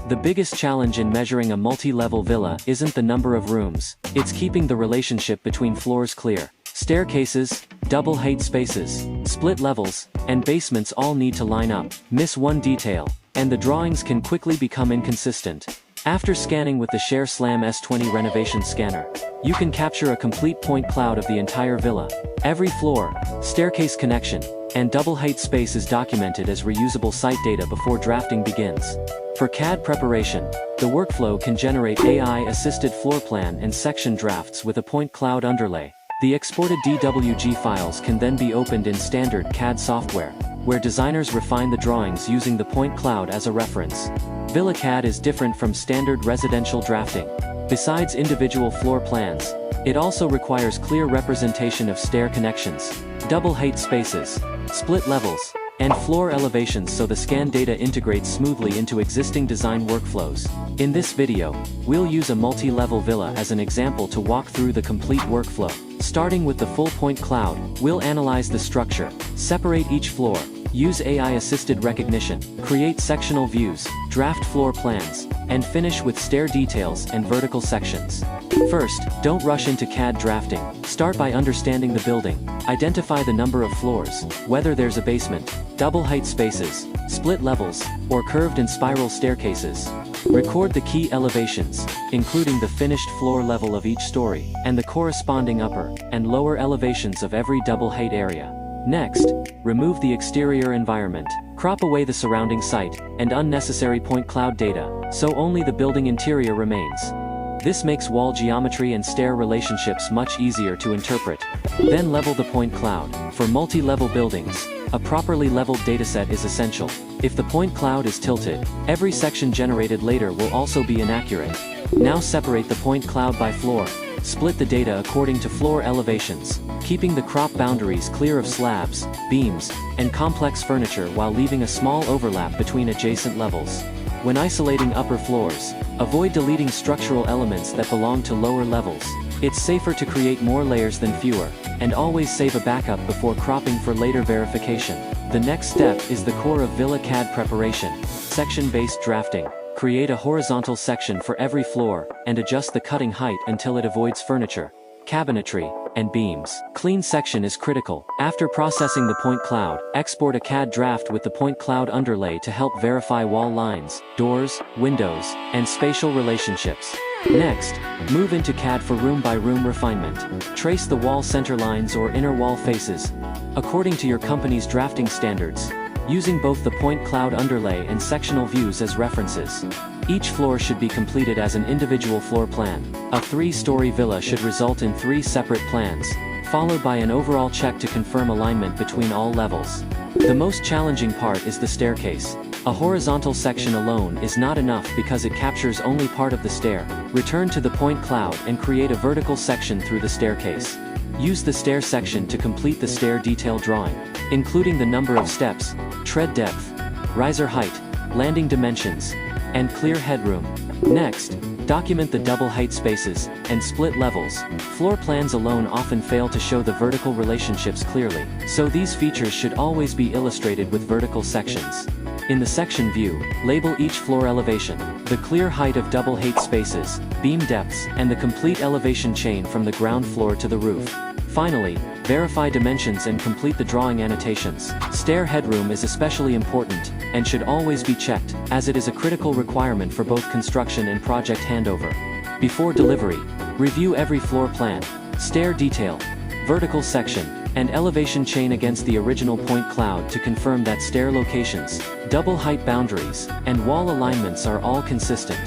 The biggest challenge in measuring a multi-level villa isn't the number of rooms, it's keeping the relationship between floors clear. Staircases, double height spaces, split levels, and basements all need to line up. Miss one detail, and the drawings can quickly become inconsistent. After scanning with the SHARE SLAM S20 renovation scanner, you can capture a complete point cloud of the entire villa. Every floor, staircase connection, and double height space is documented as reusable site data before drafting begins. For CAD preparation, the workflow can generate AI-assisted floor plan and section drafts with a point cloud underlay. The exported DWG files can then be opened in standard CAD software, where designers refine the drawings using the point cloud as a reference. Villa CAD is different from standard residential drafting. Besides individual floor plans, it also requires clear representation of stair connections, double height spaces, split levels, and floor elevations so the scan data integrates smoothly into existing design workflows. In this video, we'll use a multi-level villa as an example to walk through the complete workflow. Starting with the full point cloud, we'll analyze the structure, separate each floor, use AI-assisted recognition, create sectional views, draft floor plans, and finish with stair details and vertical sections. First, don't rush into CAD drafting. Start by understanding the building. Identify the number of floors, whether there's a basement, double height spaces, split levels, or curved and spiral staircases. Record the key elevations, including the finished floor level of each story, and the corresponding upper and lower elevations of every double height area. Next, remove the exterior environment, crop away the surrounding site, and unnecessary point cloud data, so only the building interior remains. This makes wall geometry and stair relationships much easier to interpret. Then level the point cloud. For multi-level buildings, a properly leveled dataset is essential. If the point cloud is tilted, every section generated later will also be inaccurate. Now separate the point cloud by floor. Split the data according to floor elevations, keeping the crop boundaries clear of slabs, beams, and complex furniture while leaving a small overlap between adjacent levels. When isolating upper floors, avoid deleting structural elements that belong to lower levels. It's safer to create more layers than fewer, and always save a backup before cropping for later verification. The next step is the core of Villa CAD preparation, section-based drafting. Create a horizontal section for every floor, and adjust the cutting height until it avoids furniture, cabinetry, and beams. Clean section is critical. After processing the point cloud, export a CAD draft with the point cloud underlay to help verify wall lines, doors, windows, and spatial relationships. Next, move into CAD for room-by-room refinement. Trace the wall center lines or inner wall faces, according to your company's drafting standards, using both the point cloud underlay and sectional views as references. Each floor should be completed as an individual floor plan. A 3-story villa should result in 3 separate plans, followed by an overall check to confirm alignment between all levels. The most challenging part is the staircase. A horizontal section alone is not enough because it captures only part of the stair. Return to the point cloud and create a vertical section through the staircase. Use the stair section to complete the stair detail drawing, including the number of steps, tread depth, riser height, landing dimensions, and clear headroom. Next, document the double height spaces and split levels. Floor plans alone often fail to show the vertical relationships clearly, so these features should always be illustrated with vertical sections. In the section view, label each floor elevation, the clear height of double height spaces, beam depths, and the complete elevation chain from the ground floor to the roof. Finally, verify dimensions and complete the drawing annotations. Stair headroom is especially important, and should always be checked, as it is a critical requirement for both construction and project handover. Before delivery, review every floor plan, stair detail, vertical section, and elevation chain against the original point cloud to confirm that stair locations, double height boundaries, and wall alignments are all consistent.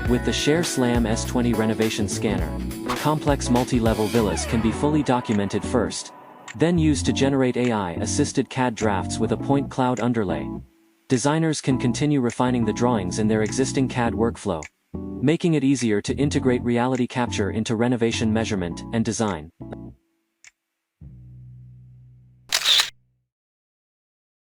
With the SHARE SLAM S20 renovation scanner, complex multi-level villas can be fully documented first, then used to generate AI-assisted CAD drafts with a point cloud underlay. Designers can continue refining the drawings in their existing CAD workflow, making it easier to integrate reality capture into renovation measurement and design.